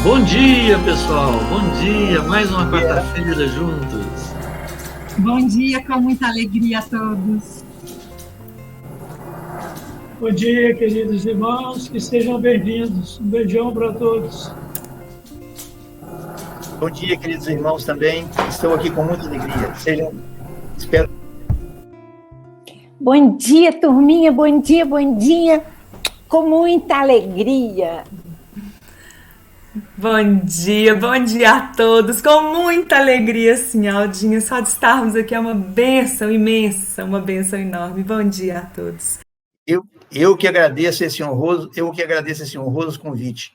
Bom dia, pessoal. Bom dia. Mais uma quarta-feira juntos. Bom dia, com muita alegria a todos. Bom dia, queridos irmãos, que sejam bem-vindos. Um beijão para todos. Bom dia, queridos irmãos também. Estou aqui com muita alegria. Espero. Bom dia, turminha. Bom dia, bom dia. Com muita alegria. Bom dia a todos, com muita alegria, sim, Aldinha, só de estarmos aqui é uma bênção imensa, uma bênção enorme. Bom dia a todos. Eu que agradeço esse honroso convite.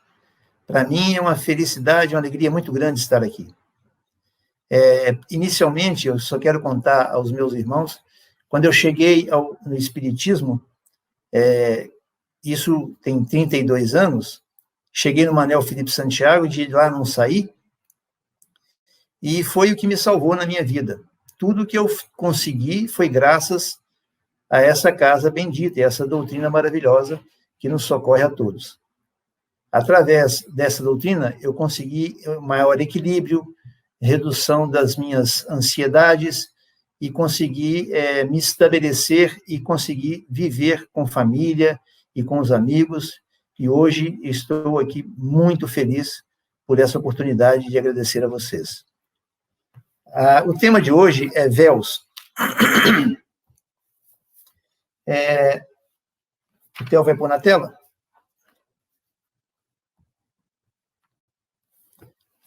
Para mim é uma felicidade, uma alegria muito grande estar aqui. Inicialmente, eu só quero contar aos meus irmãos, quando eu cheguei no Espiritismo, isso tem 32 anos, cheguei no Manuel Felipe Santiago, de lá não saí, e foi o que me salvou na minha vida. Tudo que eu consegui foi graças a essa casa bendita, e essa doutrina maravilhosa que nos socorre a todos. Através dessa doutrina, eu consegui maior equilíbrio, redução das minhas ansiedades, e consegui me estabelecer e conseguir viver com família e com os amigos. E hoje estou aqui muito feliz por essa oportunidade de agradecer a vocês. O tema de hoje é véus. O Theo vai pôr na tela?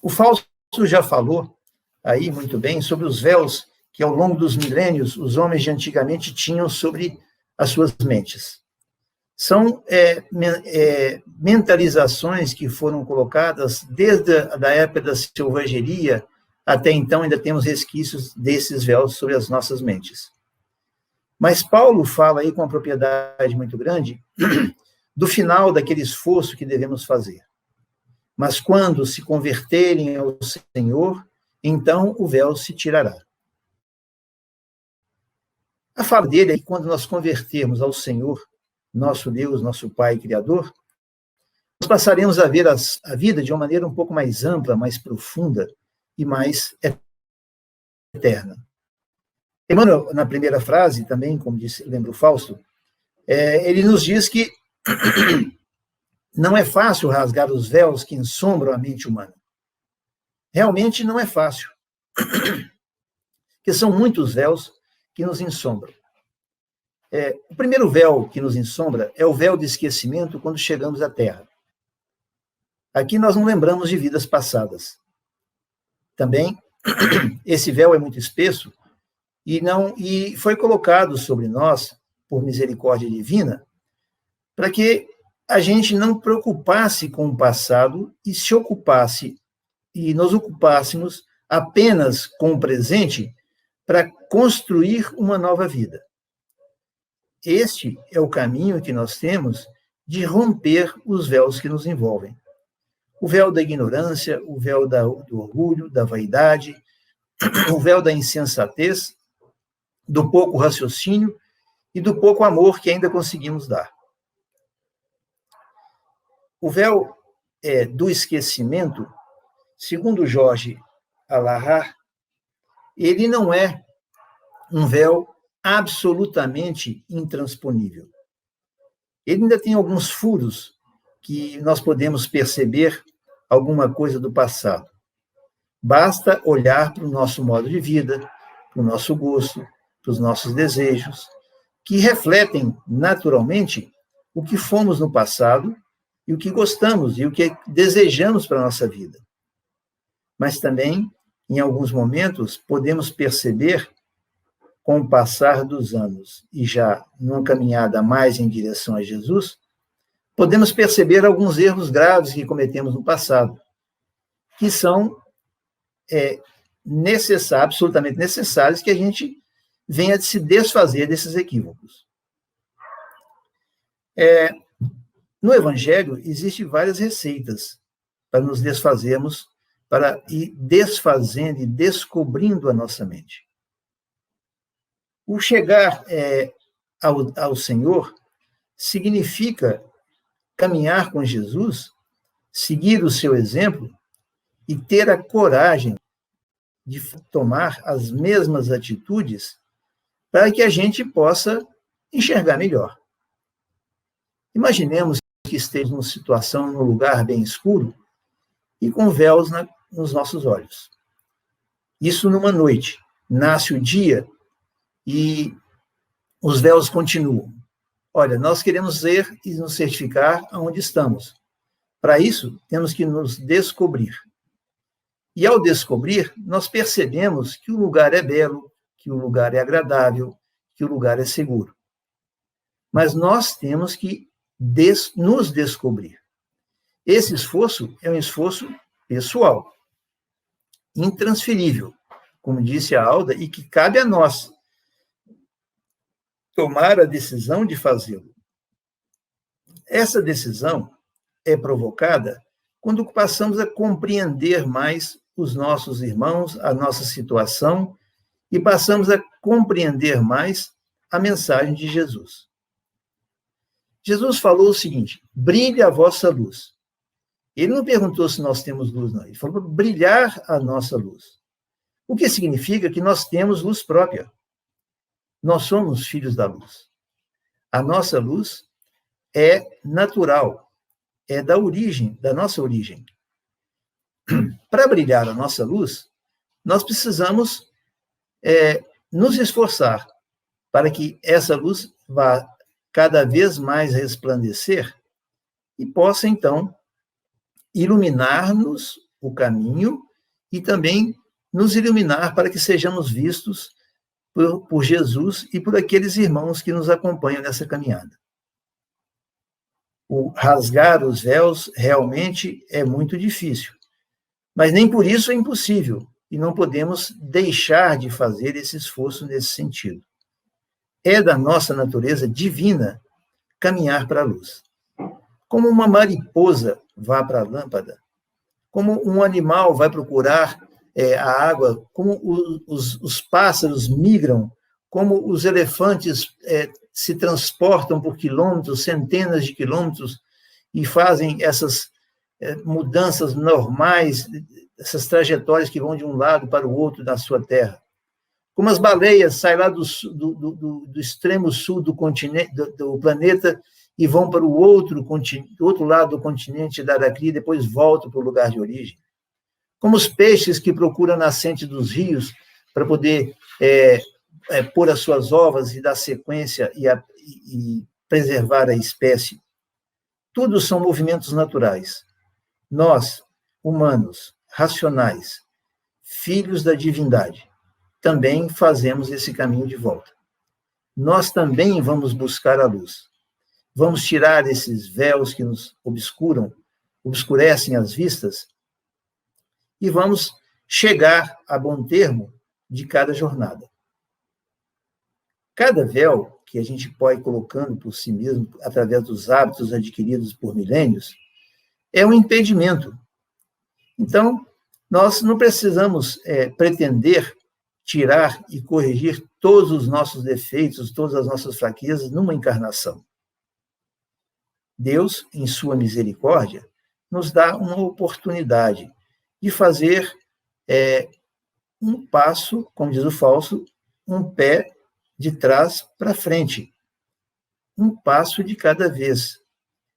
O Fausto já falou aí muito bem sobre os véus que ao longo dos milênios os homens de antigamente tinham sobre as suas mentes. São mentalizações que foram colocadas desde a época da selvageria até então, ainda temos resquícios desses véus sobre as nossas mentes. Mas Paulo fala aí com uma propriedade muito grande do final daquele esforço que devemos fazer. Mas quando se converterem ao Senhor, então o véu se tirará. A fala dele é que quando nós convertermos ao Senhor, nosso Deus, nosso Pai Criador, nós passaremos a ver a vida de uma maneira um pouco mais ampla, mais profunda e mais eterna. Emmanuel, na primeira frase, também, como disse, lembra o Fausto, ele nos diz que não é fácil rasgar os véus que ensombram a mente humana. Realmente não é fácil. Porque são muitos véus que nos ensombram. O primeiro véu que nos ensombra é o véu de esquecimento quando chegamos à Terra. Aqui nós não lembramos de vidas passadas. Também, esse véu é muito espesso e foi colocado sobre nós, por misericórdia divina, para que a gente não preocupasse com o passado e se ocupasse, e nos ocupássemos apenas com o presente para construir uma nova vida. Este é o caminho que nós temos de romper os véus que nos envolvem. O véu da ignorância, o véu do orgulho, da vaidade, o véu da insensatez, do pouco raciocínio e do pouco amor que ainda conseguimos dar. O véu do esquecimento, segundo Jorge Alahar, ele não é um véu absolutamente intransponível. Ele ainda tem alguns furos que nós podemos perceber alguma coisa do passado. Basta olhar para o nosso modo de vida, para o nosso gosto, para os nossos desejos, que refletem naturalmente o que fomos no passado e o que gostamos e o que desejamos para a nossa vida. Mas também, em alguns momentos, podemos perceber, com o passar dos anos e já numa caminhada mais em direção a Jesus, podemos perceber alguns erros graves que cometemos no passado, que são absolutamente necessários que a gente venha de se desfazer desses equívocos. No Evangelho, existem várias receitas para nos desfazermos, para ir desfazendo e descobrindo a nossa mente. O chegar ao Senhor significa caminhar com Jesus seguir o seu exemplo e ter a coragem de tomar as mesmas atitudes para que a gente possa enxergar melhor. Imaginemos que estejamos numa situação, num lugar bem escuro e com véus nos nossos olhos. Isso numa noite. Nasce o dia e os véus continuam. Olha, nós queremos ver e nos certificar aonde estamos. Para isso, temos que nos descobrir. E ao descobrir, nós percebemos que o lugar é belo, que o lugar é agradável, que o lugar é seguro. Mas nós temos que nos descobrir. Esse esforço é um esforço pessoal, intransferível, como disse a Alda, e que cabe a nós tomar a decisão de fazê-lo. Essa decisão é provocada quando passamos a compreender mais os nossos irmãos, a nossa situação, e passamos a compreender mais a mensagem de Jesus. Jesus falou o seguinte: brilhe a vossa luz. Ele não perguntou se nós temos luz, não. Ele falou brilhar a nossa luz. O que significa que nós temos luz própria. Nós somos filhos da luz. A nossa luz é natural, é da origem, da nossa origem. Para brilhar a nossa luz, nós precisamos nos esforçar para que essa luz vá cada vez mais resplandecer e possa, então, iluminar-nos o caminho e também nos iluminar para que sejamos vistos por Jesus e por aqueles irmãos que nos acompanham nessa caminhada. O rasgar os véus realmente é muito difícil, mas nem por isso é impossível, e não podemos deixar de fazer esse esforço nesse sentido. É da nossa natureza divina caminhar para a luz. Como uma mariposa vai para a lâmpada, como um animal vai procurar a água, como os pássaros migram, como os elefantes se transportam por quilômetros, centenas de quilômetros, e fazem essas mudanças normais, essas trajetórias que vão de um lado para o outro da sua terra. Como as baleias saem lá do extremo sul do continente, do planeta e vão para o outro lado do continente da Aracri, e depois voltam para o lugar de origem. Como os peixes que procuram a nascente dos rios para poder pôr as suas ovas e dar sequência e preservar a espécie. Tudo são movimentos naturais. Nós, humanos, racionais, filhos da divindade, também fazemos esse caminho de volta. Nós também vamos buscar a luz. Vamos tirar esses véus que nos obscurecem as vistas, e vamos chegar a bom termo de cada jornada. Cada véu que a gente pode ir colocando por si mesmo, através dos hábitos adquiridos por milênios, é um impedimento. Então, nós não precisamos pretender tirar e corrigir todos os nossos defeitos, todas as nossas fraquezas numa encarnação. Deus, em sua misericórdia, nos dá uma oportunidade de fazer um passo, como diz o Fausto, um pé de trás para frente. Um passo de cada vez.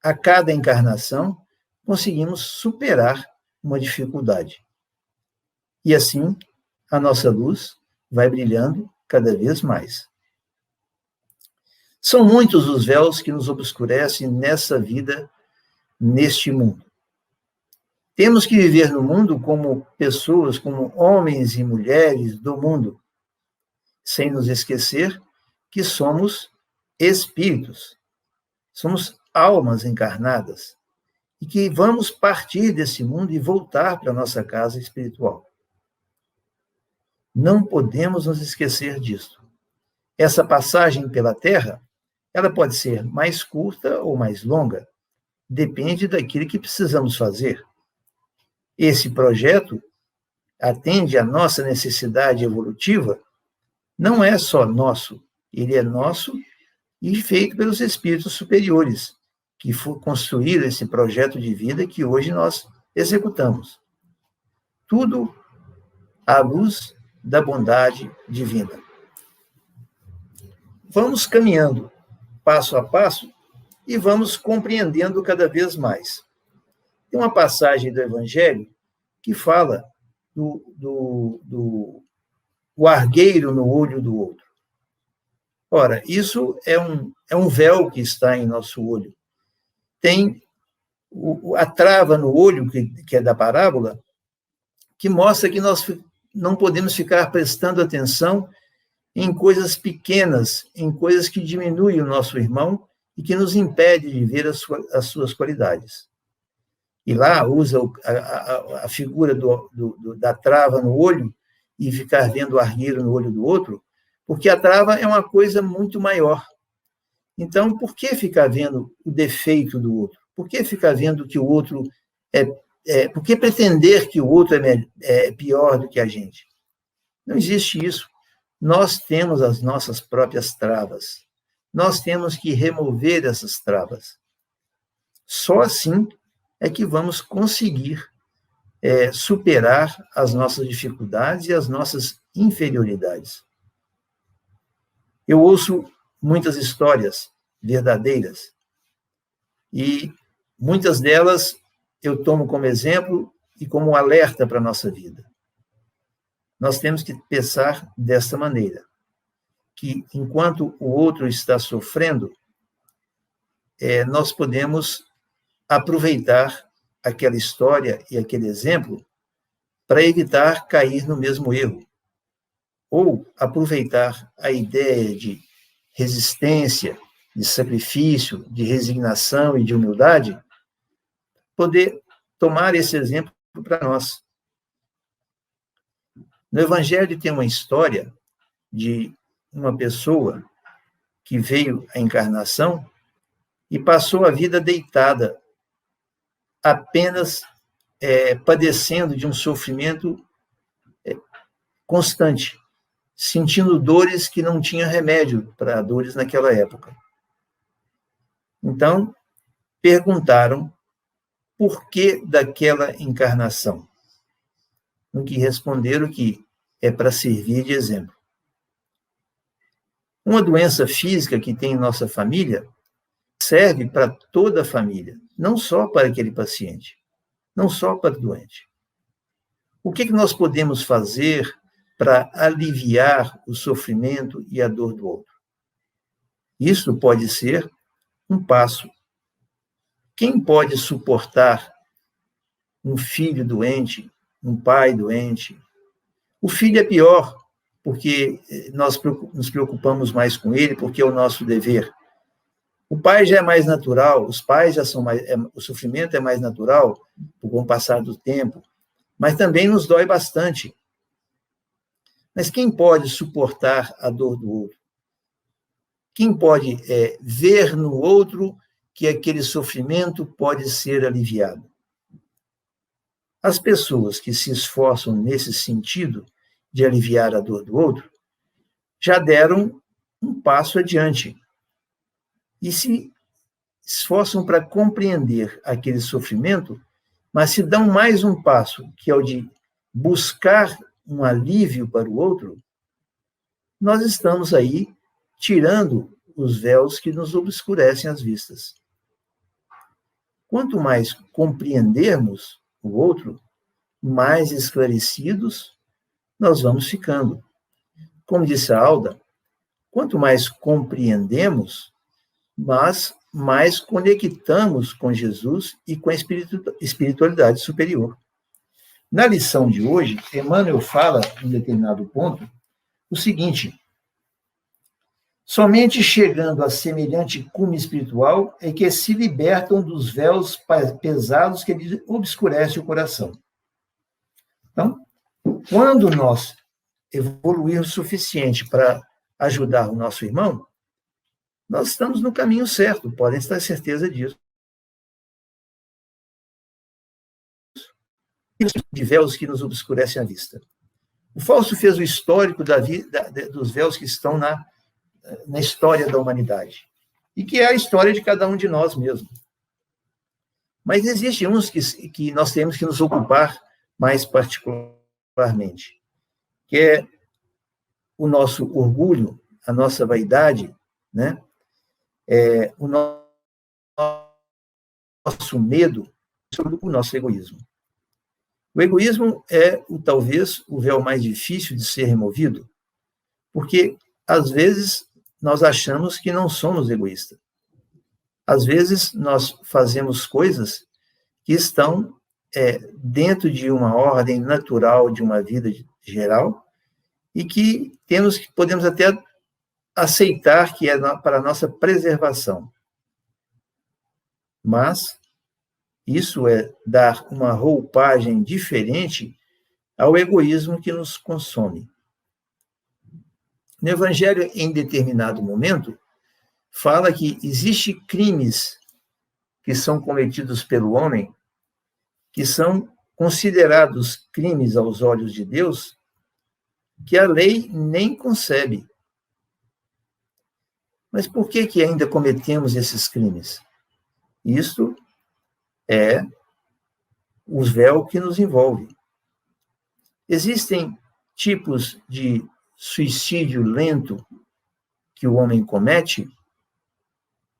A cada encarnação, conseguimos superar uma dificuldade. E assim, a nossa luz vai brilhando cada vez mais. São muitos os véus que nos obscurecem nessa vida, neste mundo. Temos que viver no mundo como pessoas, como homens e mulheres do mundo, sem nos esquecer que somos espíritos, somos almas encarnadas, e que vamos partir desse mundo e voltar para a nossa casa espiritual. Não podemos nos esquecer disso. Essa passagem pela Terra, ela pode ser mais curta ou mais longa, depende daquilo que precisamos fazer. Esse projeto atende à nossa necessidade evolutiva, não é só nosso, ele é nosso e feito pelos espíritos superiores, que construíram esse projeto de vida que hoje nós executamos. Tudo à luz da bondade divina. Vamos caminhando passo a passo e vamos compreendendo cada vez mais. Tem uma passagem do Evangelho que fala do argueiro no olho do outro. Ora, isso é um véu que está em nosso olho. Tem a trava no olho, que é da parábola, que mostra que nós não podemos ficar prestando atenção em coisas pequenas, em coisas que diminuem o nosso irmão e que nos impede de ver as suas qualidades. E lá usa a figura da trava no olho e ficar vendo o argueiro no olho do outro, porque a trava é uma coisa muito maior. Então, por que ficar vendo o defeito do outro? Por que ficar vendo que o outro por que pretender que o outro é pior do que a gente? Não existe isso. Nós temos as nossas próprias travas. Nós temos que remover essas travas. Só assim é que vamos conseguir superar as nossas dificuldades e as nossas inferioridades. Eu ouço muitas histórias verdadeiras e muitas delas eu tomo como exemplo e como alerta para a nossa vida. Nós temos que pensar desta maneira, que enquanto o outro está sofrendo, nós podemos aproveitar aquela história e aquele exemplo para evitar cair no mesmo erro, ou aproveitar a ideia de resistência, de sacrifício, de resignação e de humildade, poder tomar esse exemplo para nós. No Evangelho tem uma história de uma pessoa que veio à encarnação e passou a vida deitada, apenas padecendo de um sofrimento constante, sentindo dores que não tinha remédio para dores naquela época. Então, perguntaram por que daquela encarnação, no que responderam que é para servir de exemplo. Uma doença física que tem em nossa família serve para toda a família, não só para aquele paciente, não só para o doente. O que nós podemos fazer para aliviar o sofrimento e a dor do outro? Isso pode ser um passo. Quem pode suportar um filho doente, um pai doente? O filho é pior, porque nós nos preocupamos mais com ele, porque é o nosso dever. O pai já é mais natural, os pais já são mais... o sofrimento é mais natural, com o passar do tempo, mas também nos dói bastante. Mas quem pode suportar a dor do outro? Quem pode ver no outro que aquele sofrimento pode ser aliviado? As pessoas que se esforçam nesse sentido de aliviar a dor do outro já deram um passo adiante e se esforçam para compreender aquele sofrimento, mas se dão mais um passo, que é o de buscar um alívio para o outro. Nós estamos aí tirando os véus que nos obscurecem as vistas. Quanto mais compreendermos o outro, mais esclarecidos nós vamos ficando. Como disse a Alda, quanto mais compreendemos, mas mais conectamos com Jesus e com a espiritualidade superior. Na lição de hoje, Emmanuel fala, em determinado ponto, o seguinte: somente chegando a semelhante cume espiritual é que se libertam dos véus pesados que lhes obscurecem o coração. Então, quando nós evoluirmos o suficiente para ajudar o nosso irmão, nós estamos no caminho certo, podem ter certeza disso. De véus que nos obscurecem a vista. O Fausto fez o histórico dos véus que estão na história da humanidade, e que é a história de cada um de nós mesmo. Mas existem uns que nós temos que nos ocupar mais particularmente, que é o nosso orgulho, a nossa vaidade, né? O nosso medo, sobre o nosso egoísmo. O egoísmo é, talvez, o véu mais difícil de ser removido, porque, às vezes, nós achamos que não somos egoístas. Às vezes, nós fazemos coisas que estão dentro de uma ordem natural de uma vida geral e que podemos até aceitar que é para a nossa preservação. Mas isso é dar uma roupagem diferente ao egoísmo que nos consome. No Evangelho, em determinado momento, fala que existem crimes que são cometidos pelo homem, que são considerados crimes aos olhos de Deus, que a lei nem concebe. Mas por que ainda cometemos esses crimes? Isto é o véu que nos envolve. Existem tipos de suicídio lento que o homem comete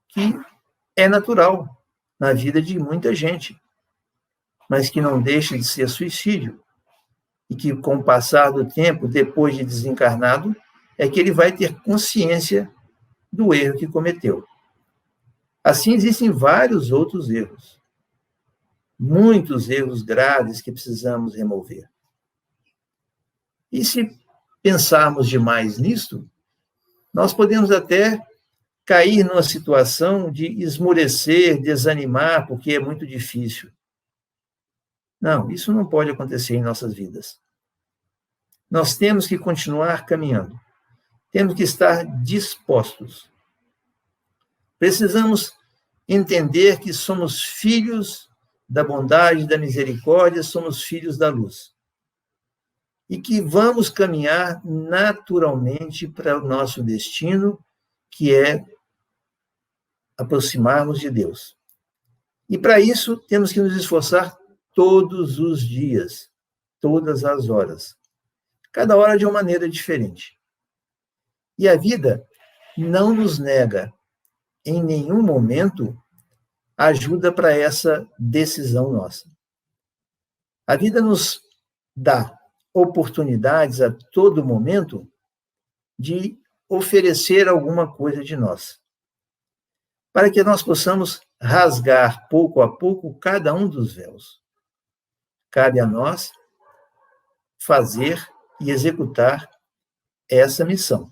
que é natural na vida de muita gente, mas que não deixa de ser suicídio e que, com o passar do tempo, depois de desencarnado, é que ele vai ter consciência do erro que cometeu. Assim, existem vários outros erros. Muitos erros graves que precisamos remover. E se pensarmos demais nisto, nós podemos até cair numa situação de esmorecer, desanimar, porque é muito difícil. Não, isso não pode acontecer em nossas vidas. Nós temos que continuar caminhando. Temos que estar dispostos. Precisamos entender que somos filhos da bondade, da misericórdia, somos filhos da luz. E que vamos caminhar naturalmente para o nosso destino, que é aproximarmos de Deus. E para isso temos que nos esforçar todos os dias, todas as horas. Cada hora de uma maneira diferente. E a vida não nos nega, em nenhum momento, ajuda para essa decisão nossa. A vida nos dá oportunidades a todo momento de oferecer alguma coisa de nós, para que nós possamos rasgar pouco a pouco cada um dos véus. Cabe a nós fazer e executar essa missão.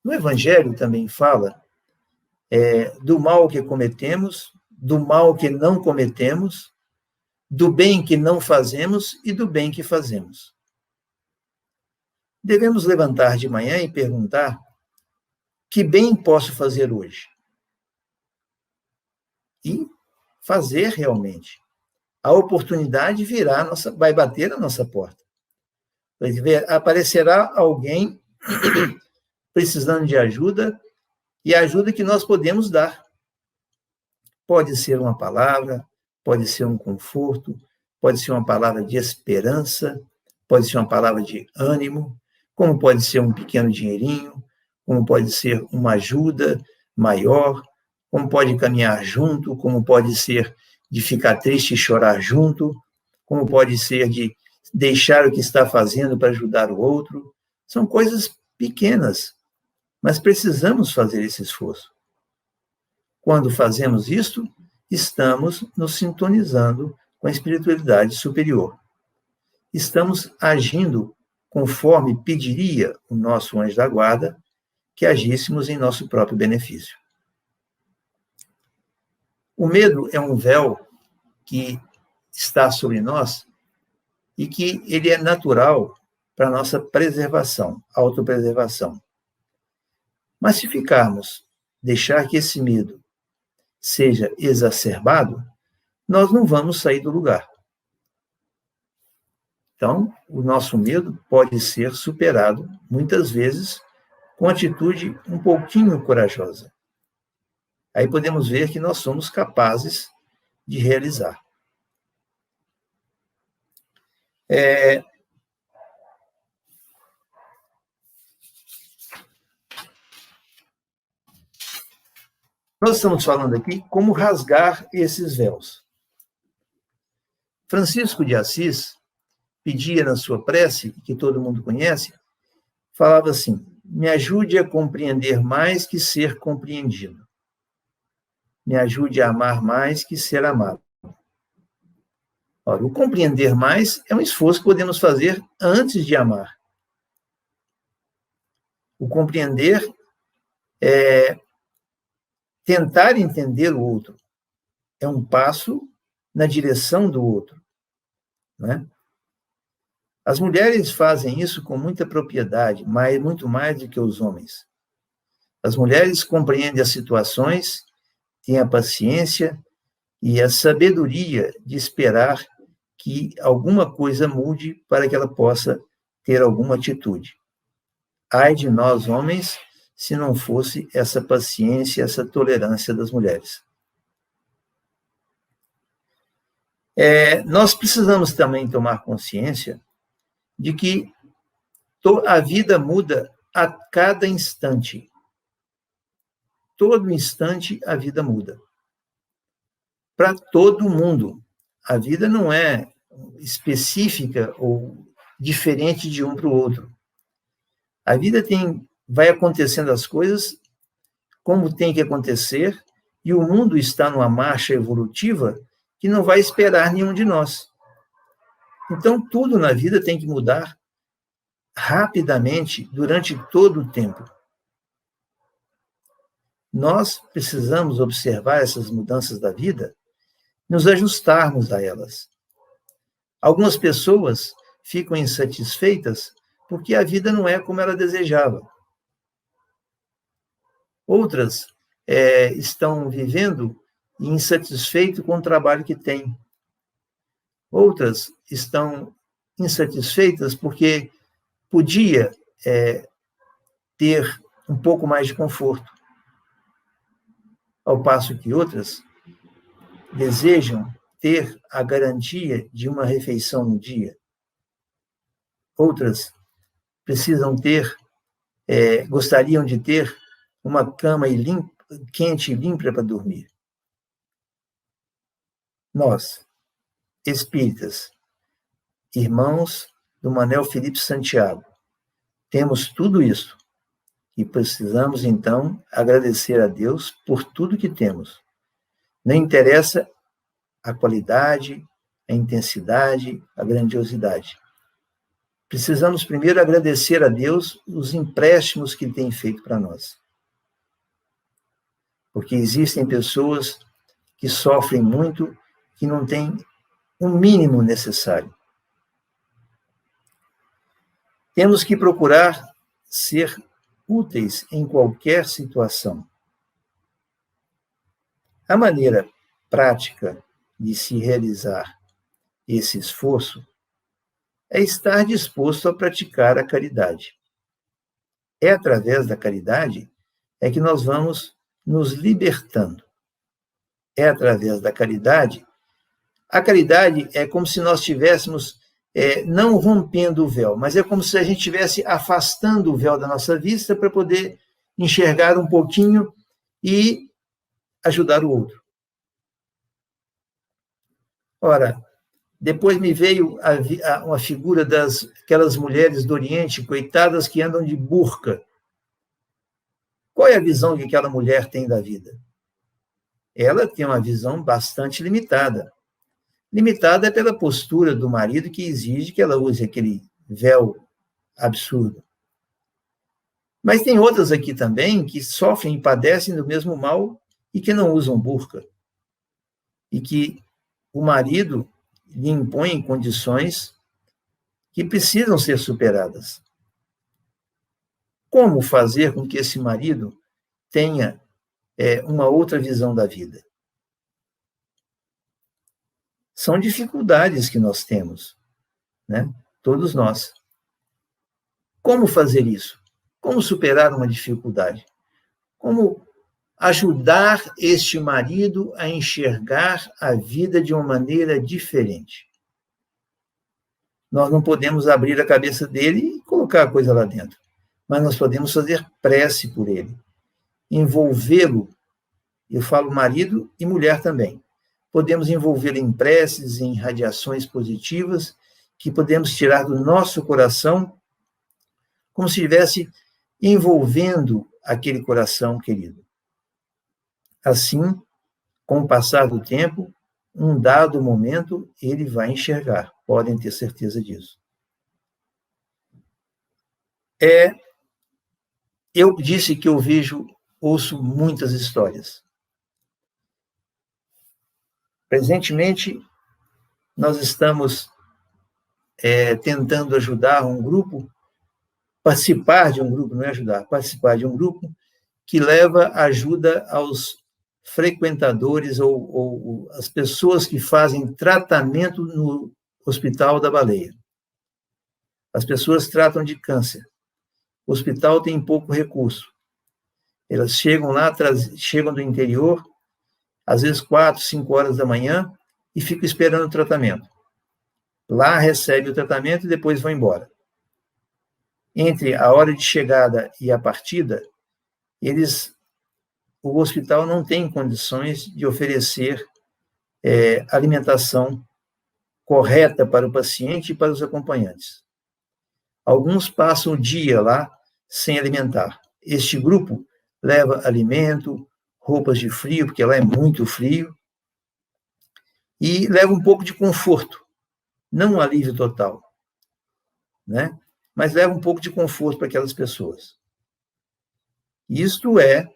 No Evangelho também fala do mal que cometemos, do mal que não cometemos, do bem que não fazemos e do bem que fazemos. Devemos levantar de manhã e perguntar: que bem posso fazer hoje? E fazer realmente. A oportunidade vai bater na nossa porta. Aparecerá alguém precisando de ajuda, e a ajuda que nós podemos dar. Pode ser uma palavra, pode ser um conforto, pode ser uma palavra de esperança, pode ser uma palavra de ânimo, como pode ser um pequeno dinheirinho, como pode ser uma ajuda maior, como pode caminhar junto, como pode ser de ficar triste e chorar junto, como pode ser de deixar o que está fazendo para ajudar o outro. São coisas pequenas, mas precisamos fazer esse esforço. Quando fazemos isto, estamos nos sintonizando com a espiritualidade superior. Estamos agindo conforme pediria o nosso anjo da guarda que agíssemos em nosso próprio benefício. O medo é um véu que está sobre nós e que ele é natural para a nossa preservação, autopreservação. Mas se deixar que esse medo seja exacerbado, nós não vamos sair do lugar. Então, o nosso medo pode ser superado, muitas vezes, com atitude um pouquinho corajosa. aí podemos ver que nós somos capazes de realizar. Nós estamos falando aqui como rasgar esses véus. Francisco de Assis pedia na sua prece, que todo mundo conhece, falava assim: me ajude a compreender mais que ser compreendido. Me ajude a amar mais que ser amado. Ora, o compreender mais é um esforço que podemos fazer antes de amar. O compreender é tentar entender o outro. É um passo na direção do outro, né? As mulheres fazem isso com muita propriedade, mas muito mais do que os homens. As mulheres compreendem as situações, têm a paciência e a sabedoria de esperar que alguma coisa mude para que ela possa ter alguma atitude. Ai de nós, homens, se não fosse essa paciência, essa tolerância das mulheres. Nós precisamos também tomar consciência de que a vida muda a cada instante. Todo instante a vida muda. Para todo mundo. A vida não é específica ou diferente de um para o outro. A vida vai acontecendo as coisas como tem que acontecer, e o mundo está numa marcha evolutiva que não vai esperar nenhum de nós. Então, tudo na vida tem que mudar rapidamente, durante todo o tempo. Nós precisamos observar essas mudanças da vida, nos ajustarmos a elas. Algumas pessoas ficam insatisfeitas porque a vida não é como ela desejava. Outras estão vivendo insatisfeitas com o trabalho que têm. Outras estão insatisfeitas porque podia ter um pouco mais de conforto, ao passo que outras desejam ter a garantia de uma refeição no dia. Outras precisam gostariam de ter uma cama quente e limpa para dormir. Nós, espíritas, irmãos do Manuel Felipe Santiago, temos tudo isso e precisamos, então, agradecer a Deus por tudo que temos. Não interessa a qualidade, a intensidade, a grandiosidade. Precisamos primeiro agradecer a Deus os empréstimos que Ele tem feito para nós. Porque existem pessoas que sofrem muito, que não têm o mínimo necessário. Temos que procurar ser úteis em qualquer situação. A maneira prática de se realizar esse esforço é estar disposto a praticar a caridade. É através da caridade que nós vamos nos libertando. É através da caridade. A caridade é como se nós estivéssemos não rompendo o véu, mas é como se a gente estivesse afastando o véu da nossa vista para poder enxergar um pouquinho e ajudar o outro. Ora, depois me veio uma figura daquelas mulheres do Oriente, coitadas, que andam de burca. Qual é a visão que aquela mulher tem da vida? Ela tem uma visão bastante limitada. Limitada pela postura do marido, que exige que ela use aquele véu absurdo. Mas tem outras aqui também que sofrem e padecem do mesmo mal e que não usam burca. E que o marido lhe impõe condições que precisam ser superadas. Como fazer com que esse marido tenha uma outra visão da vida? São dificuldades que nós temos, né? Todos nós. Como fazer isso? Como superar uma dificuldade? Como ajudar este marido a enxergar a vida de uma maneira diferente. Nós não podemos abrir a cabeça dele e colocar a coisa lá dentro, mas nós podemos fazer prece por ele, envolvê-lo. Eu falo marido e mulher também. Podemos envolvê-lo em preces, em radiações positivas, que podemos tirar do nosso coração, como se estivesse envolvendo aquele coração querido. Assim, com o passar do tempo, um dado momento, ele vai enxergar. Podem ter certeza disso. Eu disse que eu ouço muitas histórias. Presentemente, nós estamos tentando ajudar um grupo, participar de um grupo, não é ajudar, participar de um grupo que leva ajuda aos frequentadores ou as pessoas que fazem tratamento no Hospital da Baleia. As pessoas tratam de câncer. O hospital tem pouco recurso. Elas chegam lá, chegam do interior, às vezes 4, 5 horas da manhã, e ficam esperando o tratamento. Lá recebe o tratamento e depois vão embora. Entre a hora de chegada e a partida, o hospital não tem condições de oferecer alimentação correta para o paciente e para os acompanhantes. Alguns passam o dia lá sem alimentar. Este grupo leva alimento, roupas de frio, porque lá é muito frio, e leva um pouco de conforto, não um alívio total, né? Mas leva um pouco de conforto para aquelas pessoas. Isto é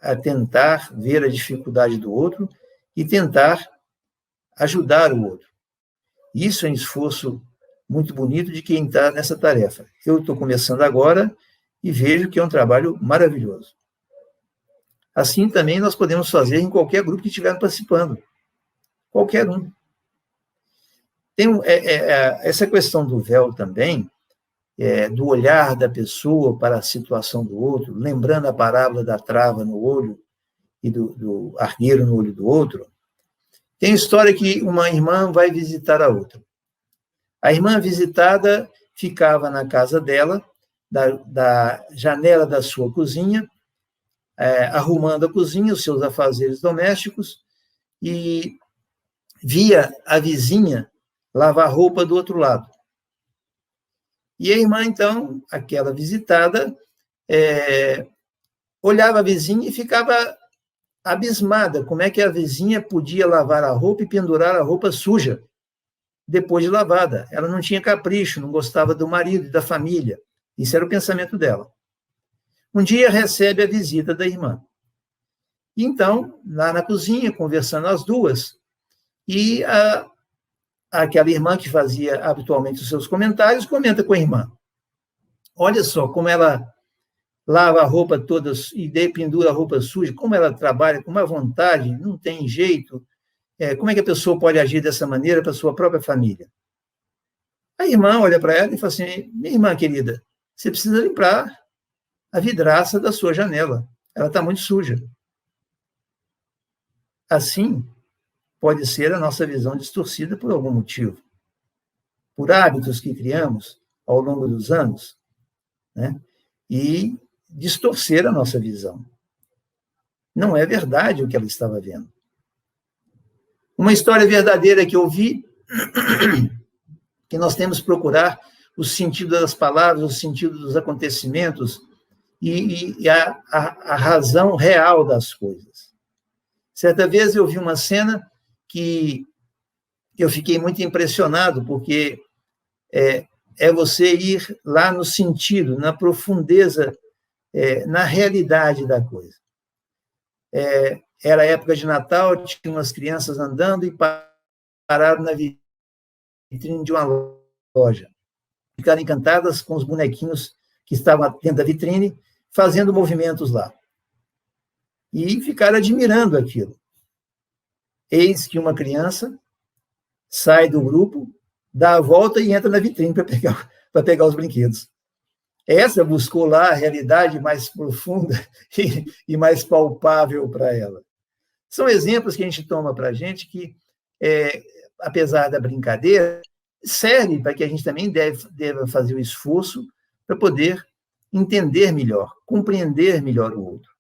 a tentar ver a dificuldade do outro e tentar ajudar o outro. Isso é um esforço muito bonito de quem está nessa tarefa. Eu estou começando agora e vejo que é um trabalho maravilhoso. Assim também nós podemos fazer em qualquer grupo que estiver participando. Qualquer um. Tem essa questão do véu também, do olhar da pessoa para a situação do outro, lembrando a parábola da trava no olho e do argueiro no olho do outro. Tem história que uma irmã vai visitar a outra. A irmã visitada ficava na casa dela, da janela da sua cozinha, arrumando a cozinha, os seus afazeres domésticos, e via a vizinha lavar roupa do outro lado. E a irmã, então, aquela visitada, olhava a vizinha e ficava abismada como é que a vizinha podia lavar a roupa e pendurar a roupa suja depois de lavada. Ela não tinha capricho, não gostava do marido e da família. Isso era o pensamento dela. Um dia recebe a visita da irmã. E então, lá na cozinha, conversando as duas, e aquela irmã que fazia habitualmente os seus comentários, comenta com a irmã. Olha só como ela lava a roupa toda e pendura a roupa suja, como ela trabalha com uma vontade, não tem jeito. Como é que a pessoa pode agir dessa maneira para a sua própria família? A irmã olha para ela e fala assim, minha irmã querida, você precisa limpar a vidraça da sua janela. Ela está muito suja. Assim, pode ser a nossa visão distorcida por algum motivo. Por hábitos que criamos ao longo dos anos, né? E distorcer a nossa visão. Não é verdade o que ela estava vendo. Uma história verdadeira que eu vi, que nós temos que procurar o sentido das palavras, o sentido dos acontecimentos e a razão real das coisas. Certa vez eu vi uma cena que eu fiquei muito impressionado, porque é você ir lá no sentido, na profundeza, na realidade da coisa. Era época de Natal, tinha umas crianças andando e pararam na vitrine de uma loja. Ficaram encantadas com os bonequinhos que estavam dentro da vitrine, fazendo movimentos lá. E ficaram admirando aquilo. Eis que uma criança sai do grupo, dá a volta e entra na vitrine para pegar os brinquedos. Essa buscou lá a realidade mais profunda e mais palpável para ela. São exemplos que a gente toma para a gente que, apesar da brincadeira, serve para que a gente também deva fazer o esforço para poder entender melhor, compreender melhor o outro.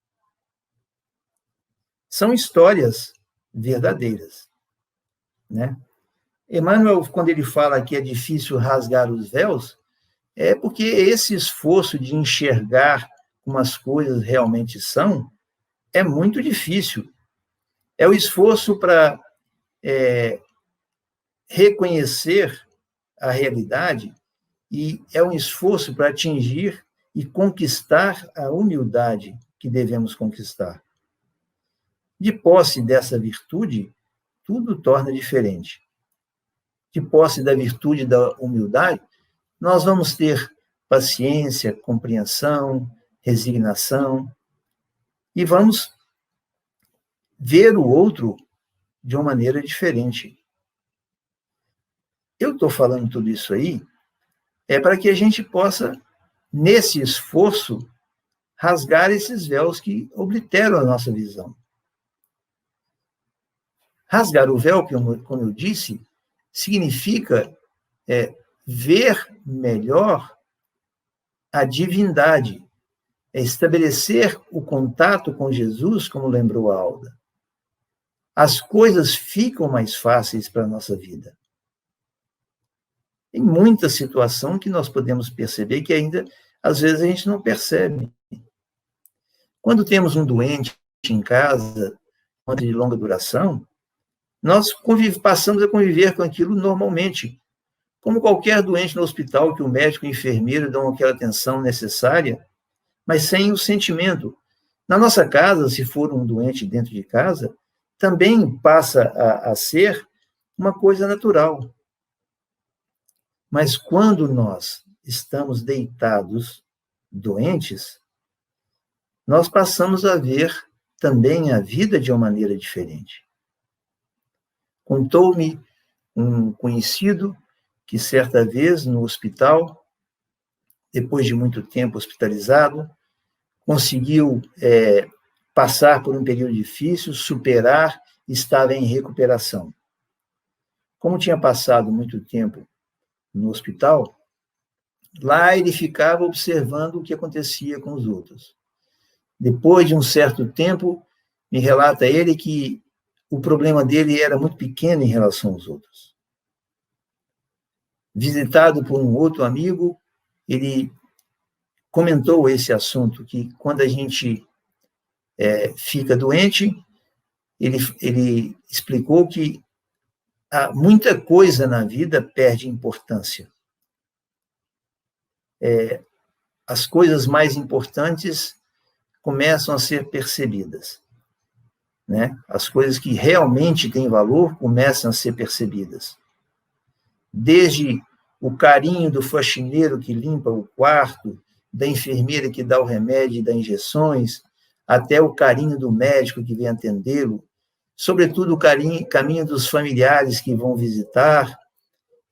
São histórias verdadeiras, né? Emmanuel, quando ele fala que é difícil rasgar os véus, é porque esse esforço de enxergar como as coisas realmente são é muito difícil. É o esforço para reconhecer a realidade e é um esforço para atingir e conquistar a humildade que devemos conquistar. De posse dessa virtude, tudo torna diferente. De posse da virtude da humildade, nós vamos ter paciência, compreensão, resignação, e vamos ver o outro de uma maneira diferente. Eu estou falando tudo isso aí para que a gente possa, nesse esforço, rasgar esses véus que obliteram a nossa visão. Rasgar o véu, como eu disse, significa ver melhor a divindade, estabelecer o contato com Jesus, como lembrou a Alda. As coisas ficam mais fáceis para a nossa vida. Tem muita situação que nós podemos perceber que ainda, às vezes, a gente não percebe. Quando temos um doente em casa, de longa duração, nós passamos a conviver com aquilo normalmente, como qualquer doente no hospital, que o médico e o enfermeiro dão aquela atenção necessária, mas sem o sentimento. Na nossa casa, se for um doente dentro de casa, também passa a ser uma coisa natural. Mas quando nós estamos deitados, doentes, nós passamos a ver também a vida de uma maneira diferente. Contou-me um conhecido que certa vez no hospital, depois de muito tempo hospitalizado, conseguiu passar por um período difícil, superar, estava em recuperação. Como tinha passado muito tempo no hospital, lá ele ficava observando o que acontecia com os outros. Depois de um certo tempo, me relata ele que o problema dele era muito pequeno em relação aos outros. Visitado por um outro amigo, ele comentou esse assunto, que quando a gente fica doente, ele explicou que muita coisa na vida perde importância. As coisas mais importantes começam a ser percebidas, né? As coisas que realmente têm valor começam a ser percebidas. Desde o carinho do faxineiro que limpa o quarto, da enfermeira que dá o remédio e dá injeções, até o carinho do médico que vem atendê-lo, sobretudo o caminho dos familiares que vão visitar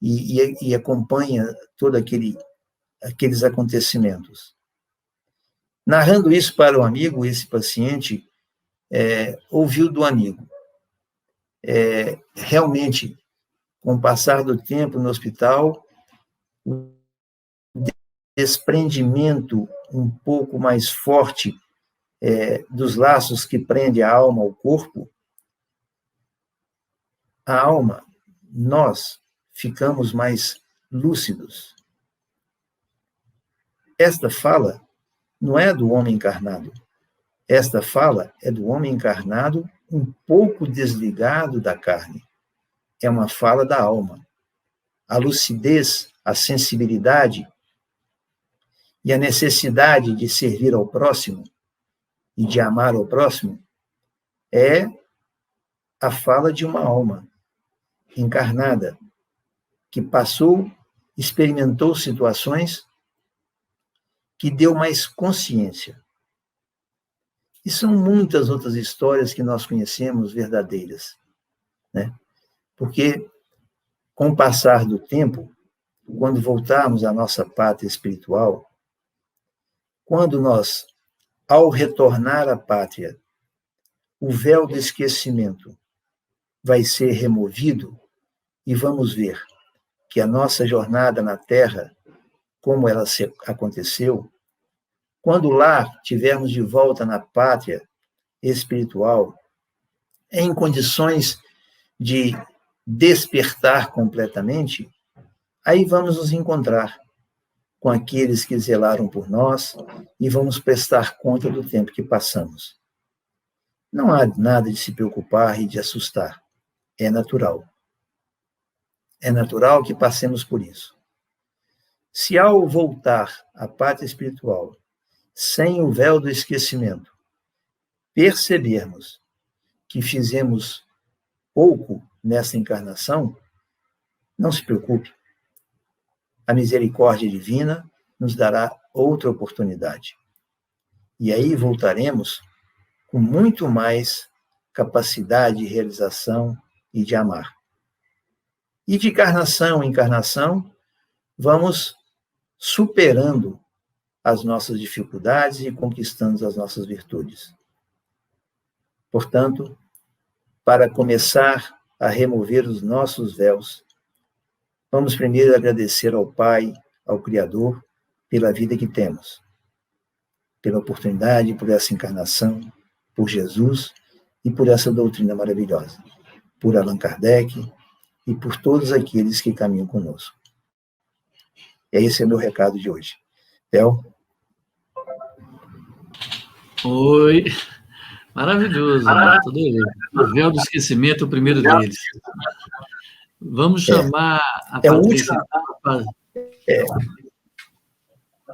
e acompanha todos aqueles acontecimentos. Narrando isso para o amigo, esse paciente ouviu do amigo. Realmente, com o passar do tempo no hospital, o desprendimento um pouco mais forte dos laços que prende a alma ao corpo, a alma, nós ficamos mais lúcidos. Esta fala não é do homem encarnado. Esta fala é do homem encarnado um pouco desligado da carne. É uma fala da alma. A lucidez, a sensibilidade e a necessidade de servir ao próximo e de amar ao próximo é a fala de uma alma encarnada que passou, experimentou situações que deu mais consciência. E são muitas outras histórias que nós conhecemos verdadeiras, né? Porque, com o passar do tempo, quando voltarmos à nossa pátria espiritual, quando nós, ao retornar à pátria, o véu do esquecimento vai ser removido e vamos ver que a nossa jornada na Terra, como ela aconteceu, quando lá tivermos de volta na pátria espiritual, em condições de despertar completamente, aí vamos nos encontrar com aqueles que zelaram por nós e vamos prestar conta do tempo que passamos. Não há nada de se preocupar e de assustar. É natural. É natural que passemos por isso. Se ao voltar à pátria espiritual, sem o véu do esquecimento, percebermos que fizemos pouco nessa encarnação, não se preocupe. A misericórdia divina nos dará outra oportunidade. E aí voltaremos com muito mais capacidade de realização e de amar. E de encarnação em encarnação, vamos superando as nossas dificuldades e conquistando as nossas virtudes. Portanto, para começar a remover os nossos véus, vamos primeiro agradecer ao Pai, ao Criador, pela vida que temos, pela oportunidade, por essa encarnação, por Jesus e por essa doutrina maravilhosa, por Allan Kardec e por todos aqueles que caminham conosco. E esse é o meu recado de hoje. Theo? Oi, maravilhoso, né? O véu do esquecimento, o primeiro deles. Vamos chamar a Patrícia.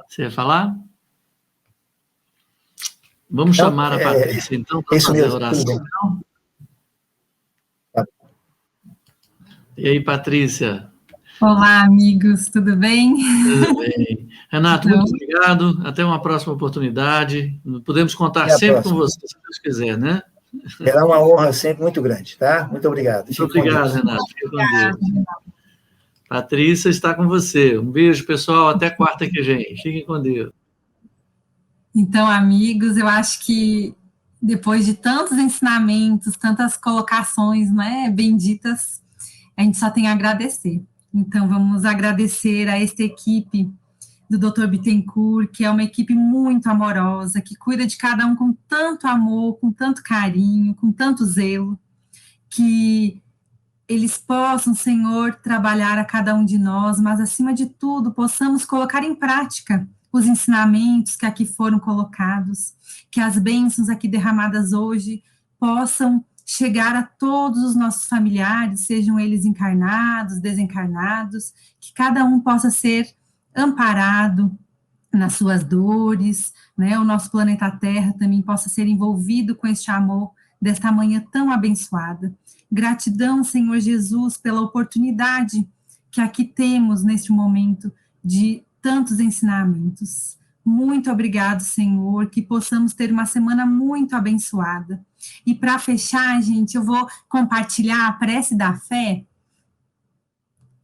Você ia falar? Vamos chamar a Patrícia, então, para fazer a oração. E aí, Patrícia? Olá, amigos, tudo bem? Tudo bem. Renato, muito obrigado. Até uma próxima oportunidade. Podemos contar sempre com você, se Deus quiser, né? Será uma honra sempre muito grande, tá? Muito obrigado. Muito obrigado, Renato. Fique com Deus. Patrícia está com você. Um beijo, pessoal. Até quarta que vem. Fiquem com Deus. Então, amigos, eu acho que depois de tantos ensinamentos, tantas colocações, né, benditas, a gente só tem a agradecer. Então, vamos agradecer a esta equipe do Dr. Bittencourt, que é uma equipe muito amorosa, que cuida de cada um com tanto amor, com tanto carinho, com tanto zelo, que eles possam, Senhor, trabalhar a cada um de nós, mas, acima de tudo, possamos colocar em prática os ensinamentos que aqui foram colocados, que as bênçãos aqui derramadas hoje possam chegar a todos os nossos familiares, sejam eles encarnados, desencarnados, que cada um possa ser amparado nas suas dores, né? O nosso planeta Terra também possa ser envolvido com este amor desta manhã tão abençoada. Gratidão, Senhor Jesus, pela oportunidade que aqui temos neste momento de tantos ensinamentos. Muito obrigado, Senhor, que possamos ter uma semana muito abençoada. E para fechar, gente, eu vou compartilhar a prece da fé.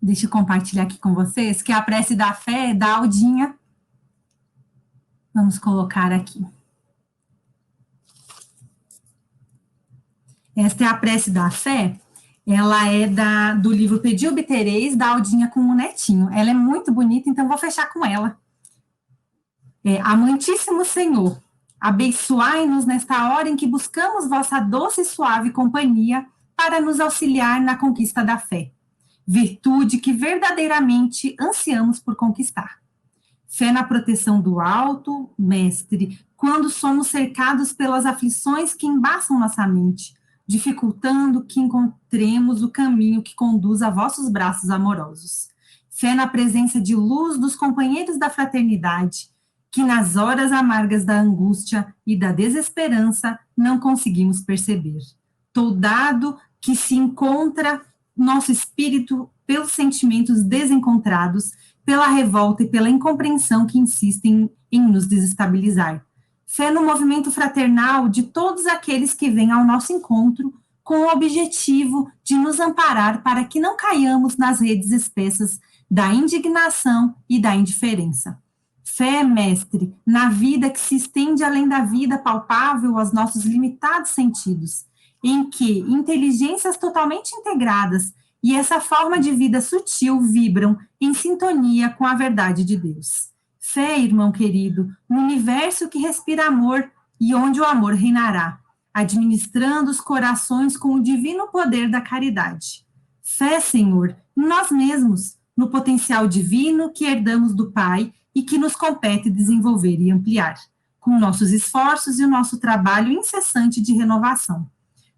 Deixa eu compartilhar aqui com vocês, que é a prece da fé da Aldinha. Vamos colocar aqui. Esta é a prece da fé. Ela é do livro Pedi Obtereis, da Aldinha com o netinho. Ela é muito bonita, então vou fechar com ela. Amantíssimo Senhor, abençoai-nos nesta hora em que buscamos vossa doce e suave companhia para nos auxiliar na conquista da fé, virtude que verdadeiramente ansiamos por conquistar. Fé na proteção do alto, mestre, quando somos cercados pelas aflições que embaçam nossa mente, dificultando que encontremos o caminho que conduz a vossos braços amorosos. Fé na presença de luz dos companheiros da fraternidade, que nas horas amargas da angústia e da desesperança não conseguimos perceber. Toldado que se encontra nosso espírito pelos sentimentos desencontrados, pela revolta e pela incompreensão que insistem em nos desestabilizar. Fé no movimento fraternal de todos aqueles que vêm ao nosso encontro com o objetivo de nos amparar para que não caiamos nas redes espessas da indignação e da indiferença. Fé, mestre, na vida que se estende além da vida palpável aos nossos limitados sentidos, em que inteligências totalmente integradas e essa forma de vida sutil vibram em sintonia com a verdade de Deus. Fé, irmão querido, no universo que respira amor e onde o amor reinará, administrando os corações com o divino poder da caridade. Fé, Senhor, em nós mesmos, no potencial divino que herdamos do Pai e que nos compete desenvolver e ampliar, com nossos esforços e o nosso trabalho incessante de renovação,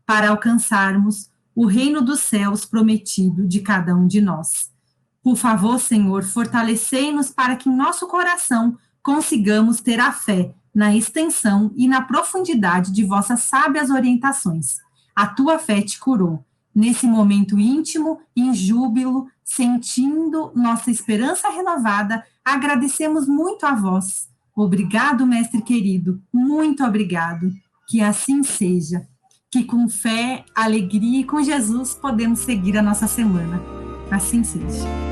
para alcançarmos o reino dos céus prometido de cada um de nós. Por favor, Senhor, fortalecei-nos para que em nosso coração consigamos ter a fé na extensão e na profundidade de vossas sábias orientações. A tua fé te curou. Nesse momento íntimo, em júbilo, sentindo nossa esperança renovada, agradecemos muito a vós. Obrigado, mestre querido, muito obrigado. Que assim seja. Que com fé, alegria e com Jesus podemos seguir a nossa semana. Assim seja.